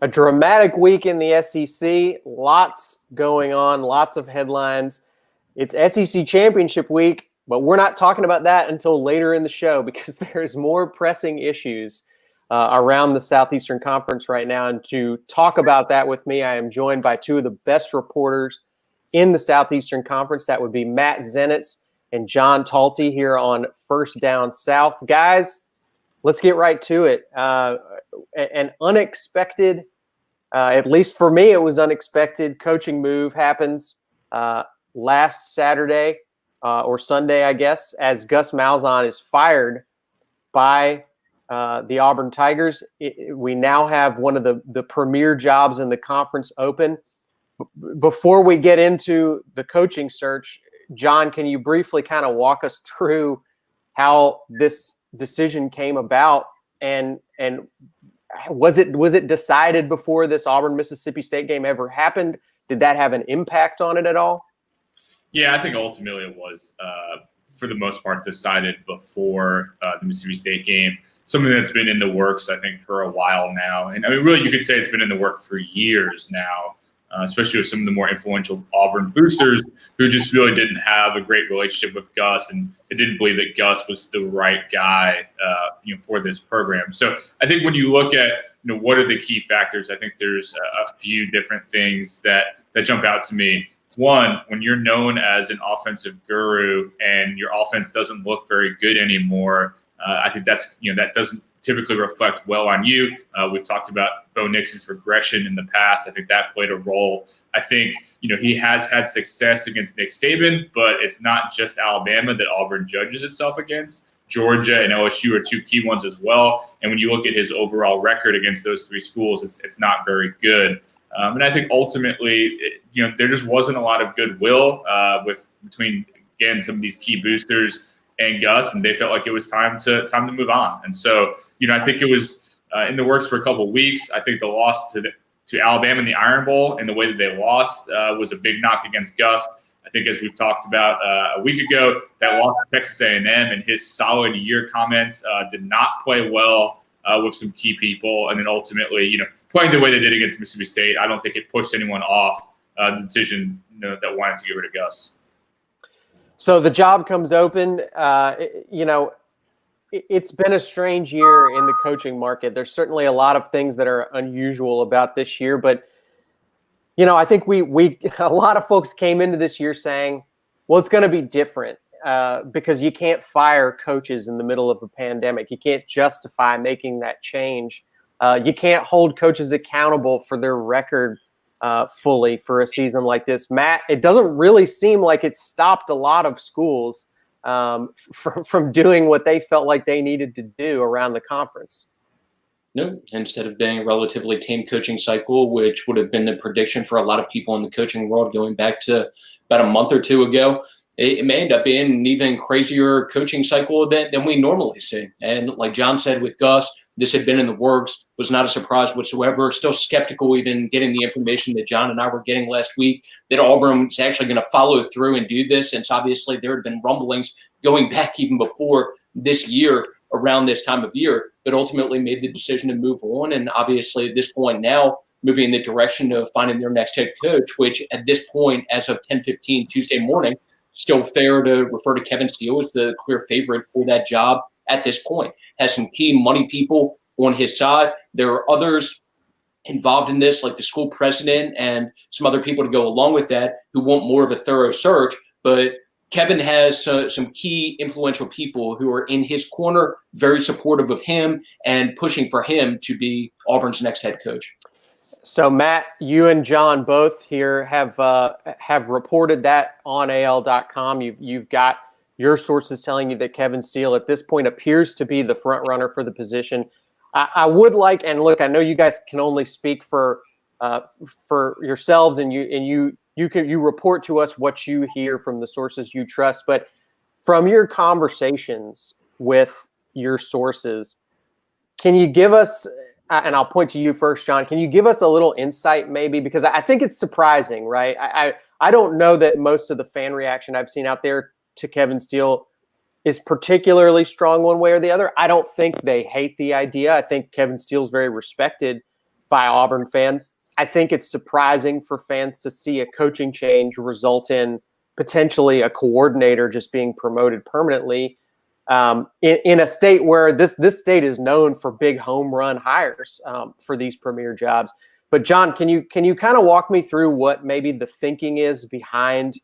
A dramatic week in the SEC. Lots going on, lots of headlines. It's SEC Championship week, but we're not talking about that until later in the show because there's more pressing issues around the Southeastern Conference right now. And to talk about that with me, I am joined by two of the best reporters in the Southeastern Conference. That would be Matt Zenitz and John Talty here on First Down South. Guys, let's get right to it. An unexpected, at least for me, it was unexpected coaching move happens last Saturday or Sunday, I guess, as Gus Malzahn is fired by the Auburn Tigers. We now have one of the premier jobs in the conference open. Before we get into the coaching search, John, can you briefly kind of walk us through how this decision came about, and was it decided before this Auburn-Mississippi State game ever happened? Did that have an impact on it at all? Yeah, I think ultimately it was, for the most part, decided before the Mississippi State game. Something that's been in the works, I think, for a while now. And I mean, really, you could say it's been in the work for years now, especially with some of the more influential Auburn boosters who just really didn't have a great relationship with Gus, and they didn't believe that Gus was the right guy, for this program. So I think when you look at, what are the key factors, I think there's a few different things that jump out to me. One, when you're known as an offensive guru and your offense doesn't look very good anymore, I think that's, that doesn't typically reflect well on you. We've talked about Bo Nix's regression in the past. I think that played a role. I think, he has had success against Nick Saban, but it's not just Alabama that Auburn judges itself against. Georgia and LSU are two key ones as well. And when you look at his overall record against those three schools, it's not very good. And I think ultimately, there just wasn't a lot of goodwill between, again, some of these key boosters and Gus, and they felt like it was time to move on. And so, I think it was in the works for a couple of weeks. I think the loss to Alabama in the Iron Bowl and the way that they lost was a big knock against Gus. I think, as we've talked about a week ago, that loss to Texas A&M and his solid year comments did not play well with some key people. And then ultimately, playing the way they did against Mississippi State, I don't think it pushed anyone off the decision that wanted to get rid of Gus. So the job comes open. It's been a strange year in the coaching market. There's certainly a lot of things that are unusual about this year, but I think we a lot of folks came into this year saying, well, it's going to be different because you can't fire coaches in the middle of a pandemic. You can't justify making that change. You can't hold coaches accountable for their record fully for a season like this. Matt, it doesn't really seem like it stopped a lot of schools from doing what they felt like they needed to do around the conference. No, instead of being a relatively tame coaching cycle, which would have been the prediction for a lot of people in the coaching world going back to about a month or two ago, it may end up being an even crazier coaching cycle than we normally see. And like John said with Gus, this had been in the works, was not a surprise whatsoever. Still skeptical even getting the information that John and I were getting last week that Auburn is actually going to follow through and do this, since obviously there had been rumblings going back even before this year around this time of year, but ultimately made the decision to move on. And obviously at this point now, moving in the direction of finding their next head coach, which at this point, as of 10:15 Tuesday morning, still fair to refer to Kevin Steele as the clear favorite for that job at this point. Has some key money people on his side. There are others involved in this, like the school president and some other people to go along with that, who want more of a thorough search. But Kevin has some key influential people who are in his corner, very supportive of him and pushing for him to be Auburn's next head coach. So, Matt, you and John both here have reported that on AL.com. You've got your sources telling you that Kevin Steele at this point appears to be the front runner for the position. I would like, and look, I know you guys can only speak for yourselves, and you report to us what you hear from the sources you trust. But from your conversations with your sources, can you give us, and I'll point to you first, John, can you give us a little insight maybe? Because I think it's surprising, right? I don't know that most of the fan reaction I've seen out there to Kevin Steele is particularly strong one way or the other. I don't think they hate the idea. I think Kevin Steele's very respected by Auburn fans. I think it's surprising for fans to see a coaching change result in potentially a coordinator just being promoted permanently in a state where this state is known for big home run hires for these premier jobs. But John, can you kind of walk me through what maybe the thinking is behind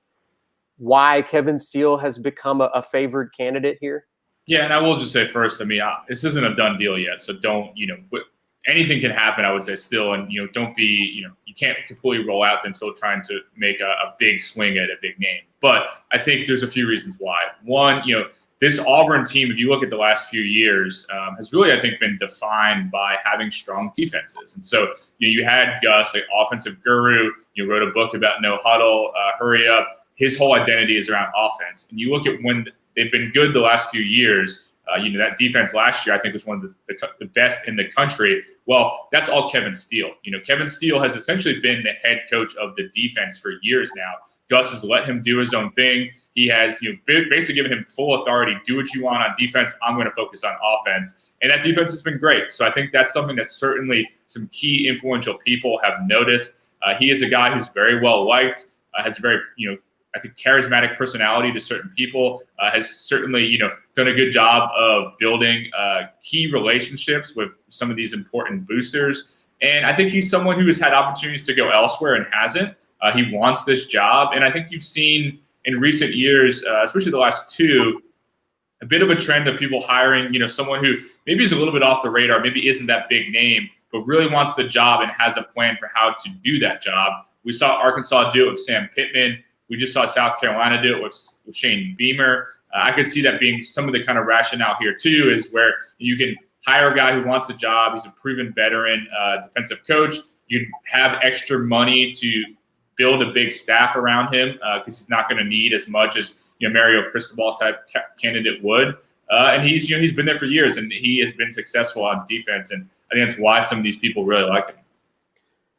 why Kevin Steele has become a favored candidate here? Yeah, and I will just say first, I mean, this isn't a done deal yet, so don't, anything can happen, I would say still, and, don't be, you can't completely roll out them still trying to make a big swing at a big name. But I think there's a few reasons why. One, this Auburn team, if you look at the last few years, has really, I think, been defined by having strong defenses. And so, you had Gus, an offensive guru, wrote a book about no huddle, hurry up. His whole identity is around offense. And you look at when they've been good the last few years, that defense last year, I think, was one of the best in the country. Well, that's all Kevin Steele. Kevin Steele has essentially been the head coach of the defense for years now. Gus has let him do his own thing. He has basically given him full authority. Do what you want on defense. I'm going to focus on offense. And that defense has been great. So I think that's something that certainly some key influential people have noticed. He is a guy who's very well liked, has a very, I think, charismatic personality to certain people, has certainly, done a good job of building key relationships with some of these important boosters. And I think he's someone who has had opportunities to go elsewhere and hasn't. He wants this job. And I think you've seen in recent years, especially the last two, a bit of a trend of people hiring, someone who maybe is a little bit off the radar, maybe isn't that big name, but really wants the job and has a plan for how to do that job. We saw Arkansas do it with Sam Pittman. We just saw South Carolina do it with Shane Beamer. I could see that being some of the kind of rationale here, too, is where you can hire a guy who wants a job. He's a proven veteran defensive coach. You have extra money to build a big staff around him because he's not going to need as much as Mario Cristobal type candidate would. And he's been there for years, and he has been successful on defense. And I think that's why some of these people really like him.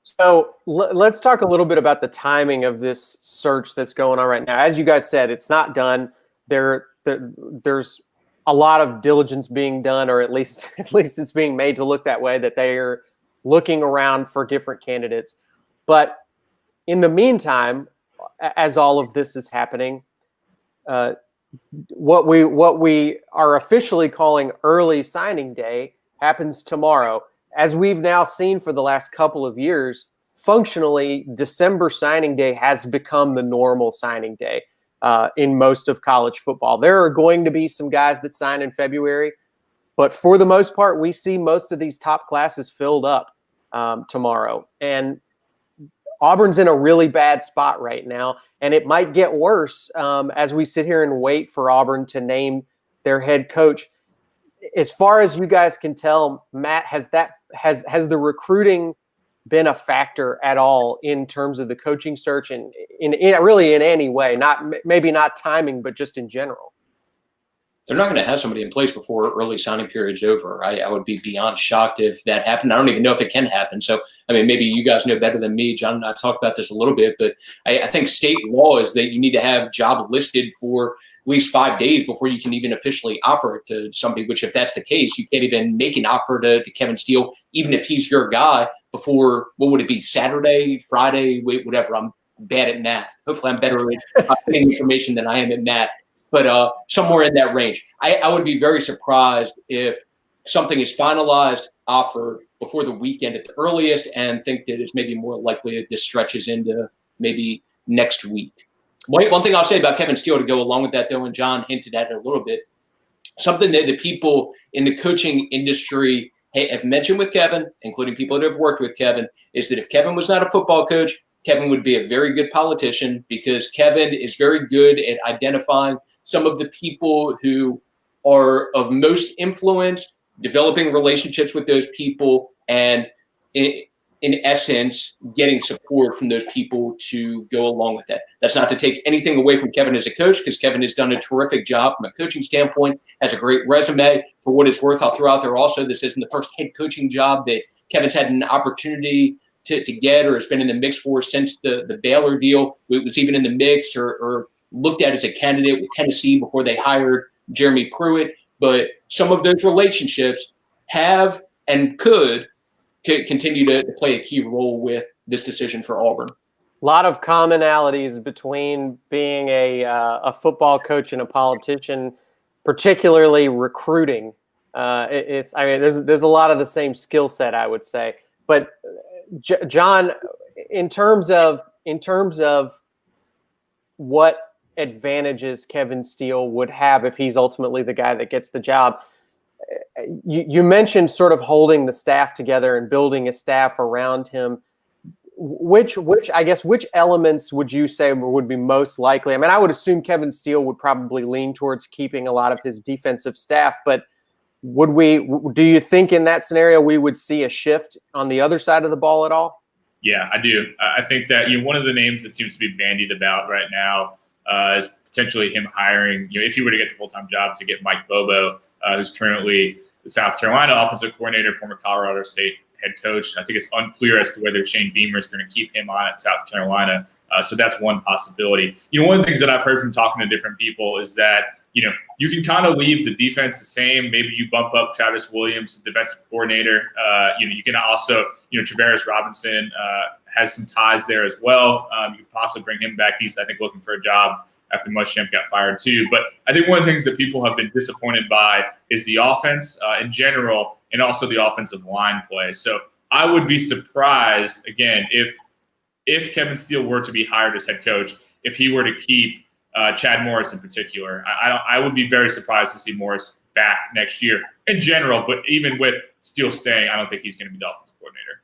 So let's talk a little bit about the timing of this search that's going on right now. As you guys said, it's not done. There's a lot of diligence being done, or at least it's being made to look that way, that they are looking around for different candidates. But in the meantime, as all of this is happening, what we are officially calling early signing day happens tomorrow. As we've now seen for the last couple of years, functionally, December signing day has become the normal signing day in most of college football. There are going to be some guys that sign in February, but for the most part, we see most of these top classes filled up tomorrow. And Auburn's in a really bad spot right now, and it might get worse as we sit here and wait for Auburn to name their head coach. As far as you guys can tell, Matt, has the recruiting been a factor at all in terms of the coaching search, and in really in any way? Maybe not timing, but just in general. They're not going to have somebody in place before early signing period's over. I would be beyond shocked if that happened. I don't even know if it can happen. So, I mean, maybe you guys know better than me. John and I talked about this a little bit, but I think state law is that you need to have job listed for at least 5 days before you can even officially offer it to somebody, which if that's the case, you can't even make an offer to Kevin Steele, even if he's your guy, before, what would it be, Saturday, Friday, whatever. I'm bad at math. Hopefully I'm better at getting information than I am at math. But somewhere in that range. I would be very surprised if something is finalized, offered before the weekend at the earliest, and think that it's maybe more likely that this stretches into maybe next week. One thing I'll say about Kevin Steele to go along with that, though, and John hinted at it a little bit, something that the people in the coaching industry have mentioned with Kevin, including people that have worked with Kevin, is that if Kevin was not a football coach, Kevin would be a very good politician, because Kevin is very good at identifying some of the people who are of most influence, developing relationships with those people, and in essence, getting support from those people to go along with that. That's not to take anything away from Kevin as a coach, because Kevin has done a terrific job from a coaching standpoint, has a great resume. For what it's worth, I'll throw out there also, this isn't the first head coaching job that Kevin's had an opportunity to get or has been in the mix for since the Baylor deal. It was even in the mix or looked at as a candidate with Tennessee before they hired Jeremy Pruitt. But some of those relationships have and could continue to play a key role with this decision for Auburn. A lot of commonalities between being a football coach and a politician, particularly recruiting. There's a lot of the same skill set, I would say. But John, in terms of what advantages Kevin Steele would have if he's ultimately the guy that gets the job, you mentioned sort of holding the staff together and building a staff around him. Which elements would you say would be most likely? I mean, I would assume Kevin Steele would probably lean towards keeping a lot of his defensive staff, but do you think in that scenario we would see a shift on the other side of the ball at all? Yeah, I do. I think that one of the names that seems to be bandied about right now is potentially him hiring, if he were to get the full-time job, to get Mike Bobo, who's currently the South Carolina offensive coordinator, former Colorado State head coach. I think it's unclear as to whether Shane Beamer is going to keep him on at South Carolina. So that's one possibility. One of the things that I've heard from talking to different people is that, you can kind of leave the defense the same. Maybe you bump up Travis Williams, the defensive coordinator. You can also, Travaris Robinson has some ties there as well. You can possibly bring him back. He's, I think, looking for a job after Muschamp got fired too. But I think one of the things that people have been disappointed by is the offense in general, and also the offensive line play. So I would be surprised, again, if Kevin Steele were to be hired as head coach, if he were to keep Chad Morris in particular. I would be very surprised to see Morris back next year in general, but even with Steele staying, I don't think he's going to be the offensive coordinator.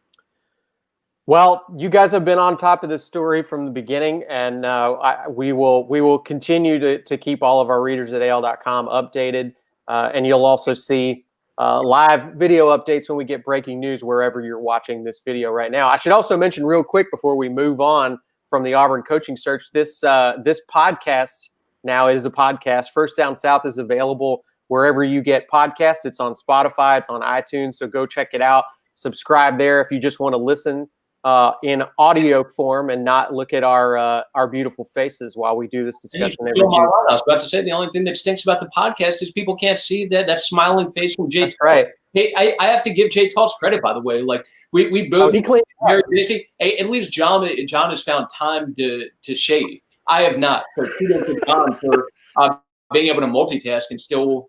Well, you guys have been on top of this story from the beginning, and we will continue to keep all of our readers at AL.com updated, and you'll also see live video updates when we get breaking news wherever you're watching this video right now. I should also mention real quick before we move on from the Auburn coaching search, this podcast now is a podcast. First Down South is available wherever you get podcasts. It's on Spotify, it's on iTunes, so go check it out. Subscribe there if you just want to listen in audio form and not look at our beautiful faces while we do this discussion every Tuesday. I was about to say the only thing that stinks about the podcast is people can't see that smiling face from Jay. That's right. Hey, I have to give Jay Taltz credit, by the way. Like we both very busy. Hey, at least John has found time to shave. I have not. So kudos to John for being able to multitask and still.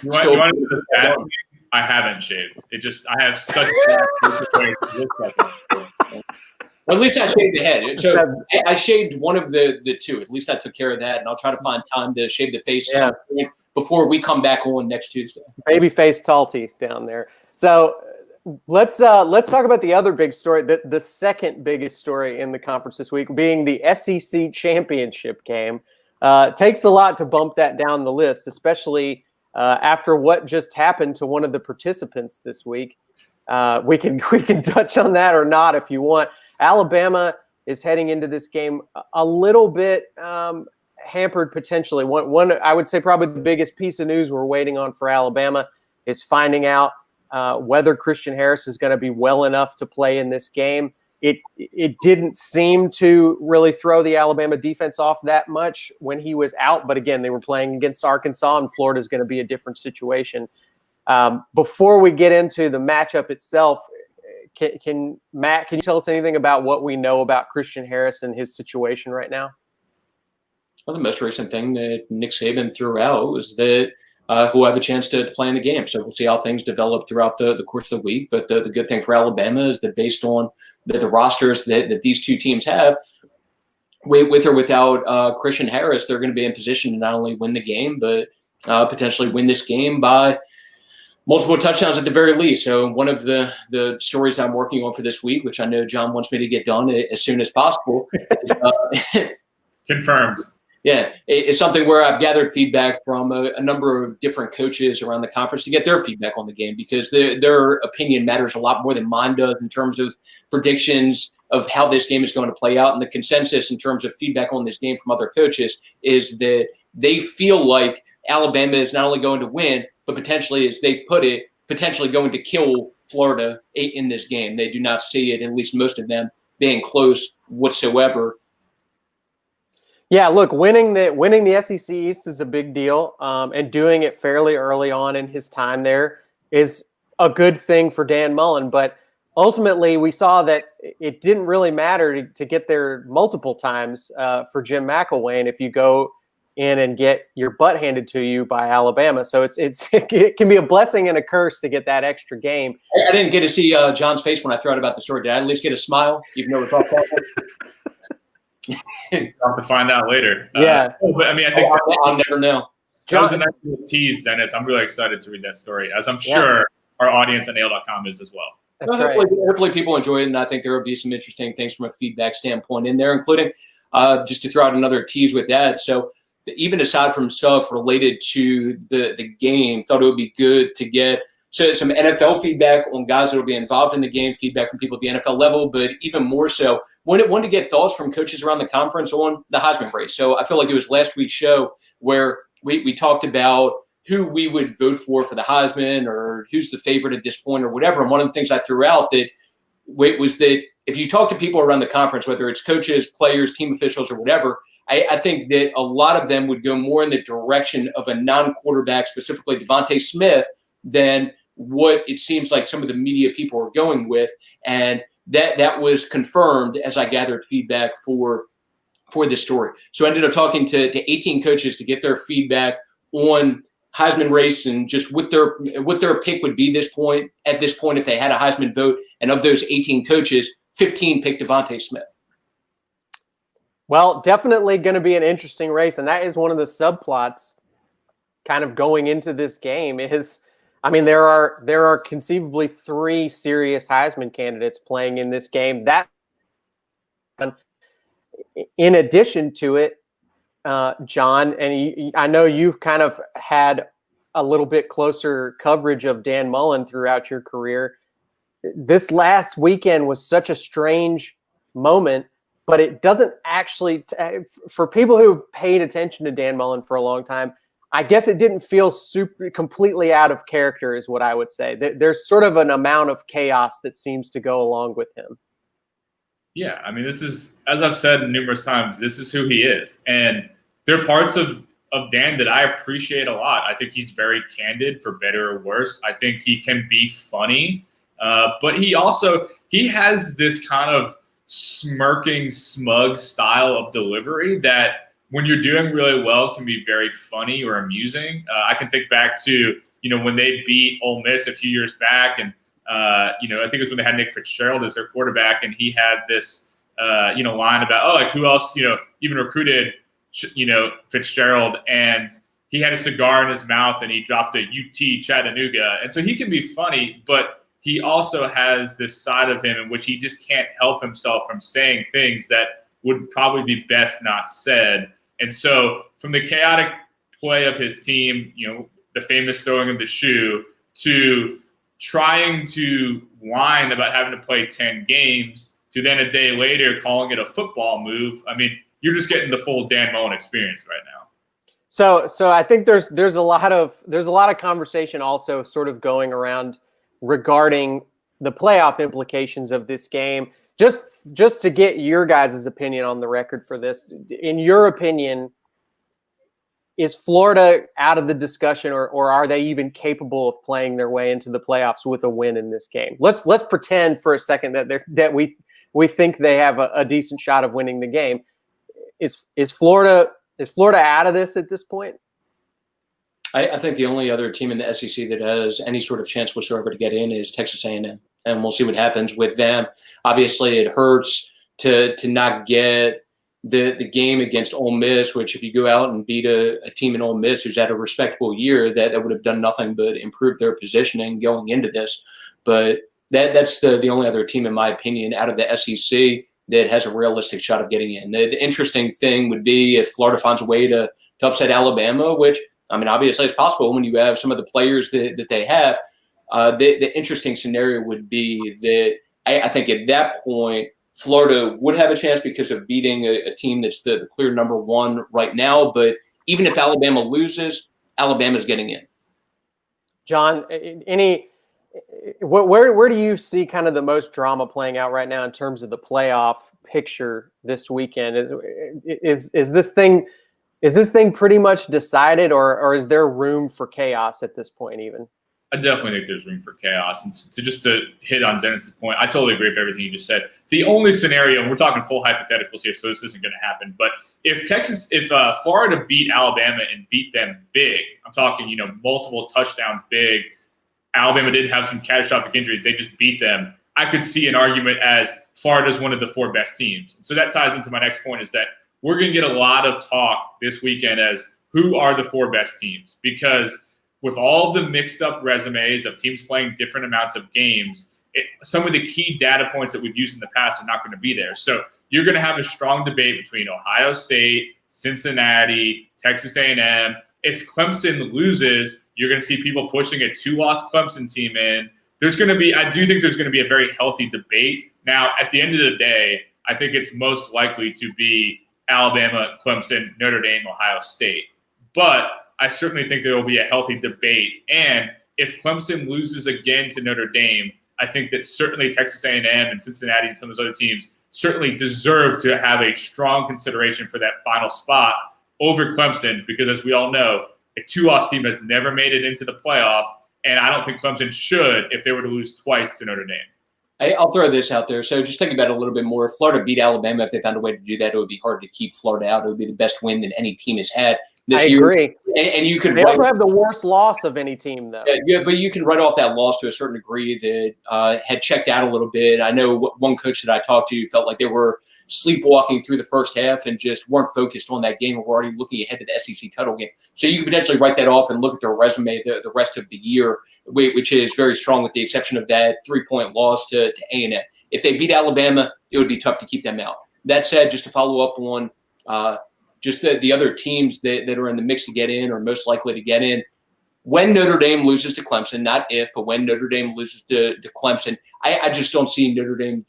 You want to do the stat? I haven't shaved. I have such Well, at least I shaved the head. So I shaved one of the two. At least I took care of that, and I'll try to find time to shave the face before we come back on next Tuesday. Baby face Talty down there. So let's talk about the other big story, the second biggest story in the conference this week, being the SEC championship game. Takes a lot to bump that down the list, especially after what just happened to one of the participants this week. We can touch on that or not if you want. Alabama is heading into this game a little bit hampered potentially. One I would say probably the biggest piece of news we're waiting on for Alabama is finding out whether Christian Harris is going to be well enough to play in this game. It didn't seem to really throw the Alabama defense off that much when he was out. But again, they were playing against Arkansas, and Florida is going to be a different situation. Before we get into the matchup itself, Matt, can you tell us anything about what we know about Christian Harris and his situation right now? Well, the most recent thing that Nick Saban threw out was that he'll have a chance to play in the game. So we'll see how things develop throughout the course of the week. But the good thing for Alabama is that based on the rosters that these two teams have, with or without Christian Harris, they're going to be in position to not only win the game, but potentially win this game by multiple touchdowns at the very least. So one of the stories I'm working on for this week, which I know John wants me to get done as soon as possible. Confirmed. Yeah, it's something where I've gathered feedback from a number of different coaches around the conference to get their feedback on the game, because their opinion matters a lot more than mine does in terms of predictions of how this game is going to play out. And the consensus in terms of feedback on this game from other coaches is that they feel like Alabama is not only going to win, but potentially, as they've put it, potentially going to kill Florida in this game. They do not see it, at least most of them, being close whatsoever. Yeah, look, winning the SEC East is a big deal, and doing it fairly early on in his time there is a good thing for Dan Mullen, but ultimately we saw that it didn't really matter to get there multiple times for Jim McElwain if you go in and get your butt handed to you by Alabama. So it can be a blessing and a curse to get that extra game. I didn't get to see John's face when I threw out about the story. Did I at least get a smile, even though it's all I'll have to find out later. Yeah. But I mean, I think I'll never know. That was a nice little tease, Dennis. I'm really excited to read that story, as I'm sure our audience at AL.com is as well. Hopefully people enjoy it, and I think there will be some interesting things from a feedback standpoint in there, including just to throw out another tease with that. So even aside from stuff related to the game, thought it would be good to get some NFL feedback on guys that will be involved in the game, feedback from people at the NFL level, but even more so, wanted to get thoughts from coaches around the conference on the Heisman race. So I feel like it was last week's show where we talked about who we would vote for the Heisman or who's the favorite at this point or whatever. And one of the things I threw out that was that if you talk to people around the conference, whether it's coaches, players, team officials, or whatever, I think that a lot of them would go more in the direction of a non-quarterback, specifically DeVonta Smith, than what it seems like some of the media people are going with. And that was confirmed as I gathered feedback for this story. So I ended up talking to 18 coaches to get their feedback on Heisman race and just what their pick would be at this point if they had a Heisman vote. And of those 18 coaches, 15 picked DeVonta Smith. Well, definitely going to be an interesting race, and that is one of the subplots kind of going into this game. There are conceivably 3 serious Heisman candidates playing in this game. That, in addition to it, John, and I know you've kind of had a little bit closer coverage of Dan Mullen throughout your career. This last weekend was such a strange moment, but it doesn't actually, for people who paid attention to Dan Mullen for a long time, I guess it didn't feel completely out of character is what I would say. There's sort of an amount of chaos that seems to go along with him. Yeah, I mean, this is, as I've said numerous times, this is who he is. And there are parts of Dan that I appreciate a lot. I think he's very candid, for better or worse. I think he can be funny, but he has this kind of smirking, smug style of delivery that when you're doing really well can be very funny or amusing. I can think back to, when they beat Ole Miss a few years back, and I think it was when they had Nick Fitzgerald as their quarterback, and he had this line about, who else, even recruited, Fitzgerald, and he had a cigar in his mouth and he dropped a UT Chattanooga. And so he can be funny, but he also has this side of him in which he just can't help himself from saying things that would probably be best not said. And so from the chaotic play of his team, the famous throwing of the shoe, to trying to whine about having to play 10 games, to then a day later calling it a football move. I mean, you're just getting the full Dan Mullen experience right now. So I think there's a lot of conversation also sort of going around regarding the playoff implications of this game. Just to get your guys' opinion on the record for this, in your opinion, is Florida out of the discussion, or are they even capable of playing their way into the playoffs with a win in this game? Let's pretend for a second that we think they have a decent shot of winning the game. Is Florida out of this at this point? I think the only other team in the SEC that has any sort of chance whatsoever to get in is Texas A&M, and we'll see what happens with them. Obviously, it hurts to not get the game against Ole Miss, which if you go out and beat a team in Ole Miss who's had a respectable year, that would have done nothing but improve their positioning going into this. But that's the only other team, in my opinion, out of the SEC that has a realistic shot of getting in. The interesting thing would be if Florida finds a way to upset Alabama, which, I mean, obviously it's possible when you have some of the players that they have. The interesting scenario would be that I think at that point, Florida would have a chance because of beating a team that's the clear number one right now. But even if Alabama loses, Alabama's getting in. John, where do you see kind of the most drama playing out right now in terms of the playoff picture this weekend? Is this thing pretty much decided, or is there room for chaos at this point even? I definitely think there's room for chaos. And to hit on Zenit's point, I totally agree with everything you just said. The only scenario, and we're talking full hypotheticals here, so this isn't going to happen, but if Florida beat Alabama and beat them big, I'm talking, multiple touchdowns big, Alabama didn't have some catastrophic injury, they just beat them, I could see an argument as Florida's one of the 4 best teams. So that ties into my next point, is that we're going to get a lot of talk this weekend as who are the 4 best teams, because with all the mixed up resumes of teams playing different amounts of games, some of the key data points that we've used in the past are not going to be there. So you're going to have a strong debate between Ohio State, Cincinnati, Texas A&M. If Clemson loses, you're going to see people pushing a 2-loss Clemson team in. I do think there's going to be a very healthy debate. Now, at the end of the day, I think it's most likely to be Alabama, Clemson, Notre Dame, Ohio State. But I certainly think there will be a healthy debate. And if Clemson loses again to Notre Dame, I think that certainly Texas A&M and Cincinnati and some of those other teams certainly deserve to have a strong consideration for that final spot over Clemson, because as we all know, a 2-loss team has never made it into the playoff, and I don't think Clemson should if they were to lose twice to Notre Dame. I'll throw this out there. So just thinking about it a little bit more, if Florida beat Alabama, if they found a way to do that, it would be hard to keep Florida out. It would be the best win that any team has had this year. I agree. And you could They also have the worst loss of any team, though. Yeah, but you can write off that loss to a certain degree that had checked out a little bit. I know one coach that I talked to felt like they were sleepwalking through the first half and just weren't focused on that game. We're already looking ahead to the SEC title game. So you could potentially write that off and look at their resume the rest of the year, which is very strong with the exception of that 3-point loss to A&M. If they beat Alabama, it would be tough to keep them out. That said, just to follow up on just the other teams that are in the mix to get in or most likely to get in, when Notre Dame loses to Clemson, not if, but when Notre Dame loses to Clemson, I just don't see Notre Dame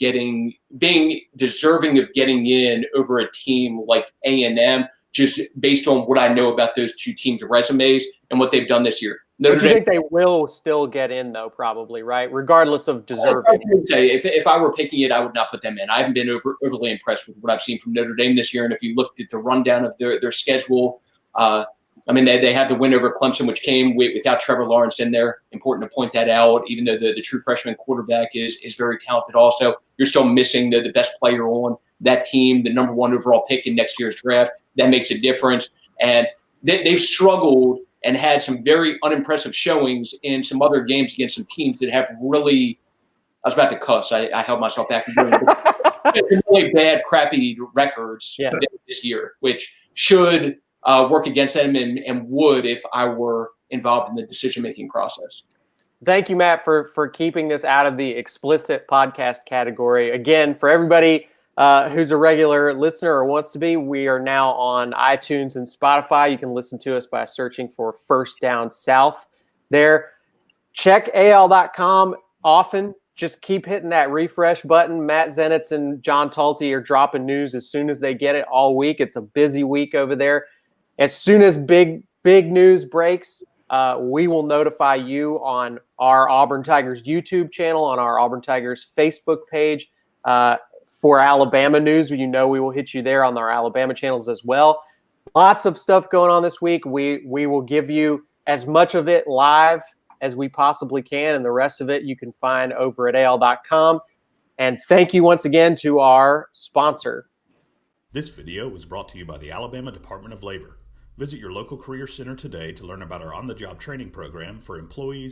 being deserving of getting in over a team like A&M, just based on what I know about those two teams' resumes and what they've done this year. But you think they will still get in, though, probably, right? Regardless of deserving. If I were picking it, I would not put them in. I haven't been overly impressed with what I've seen from Notre Dame this year. And if you looked at the rundown of their schedule, they had the win over Clemson, which came without Trevor Lawrence in there. Important to point that out, even though the true freshman quarterback is very talented also. You're still missing the best player on that team, the number 1 overall pick in next year's draft. That makes a difference. And they've struggled and had some very unimpressive showings in some other games against some teams that have really – I was about to cuss. I held myself back from doing it. Really bad, crappy records this year, which should work against them and would if I were involved in the decision-making process. Thank you, Matt, for keeping this out of the explicit podcast category. Again, for everybody who's a regular listener or wants to be, we are now on iTunes and Spotify. You can listen to us by searching for First Down South there. Check AL.com often. Just keep hitting that refresh button. Matt Zenitz and John Talty are dropping news as soon as they get it all week. It's a busy week over there. As soon as big news breaks, we will notify you on our Auburn Tigers YouTube channel, on our Auburn Tigers Facebook page. For Alabama news, we will hit you there on our Alabama channels as well. Lots of stuff going on this week. We will give you as much of it live as we possibly can, and the rest of it you can find over at AL.com. And thank you once again to our sponsor. This video was brought to you by the Alabama Department of Labor. Visit your local career center today to learn about our on-the-job training program for employees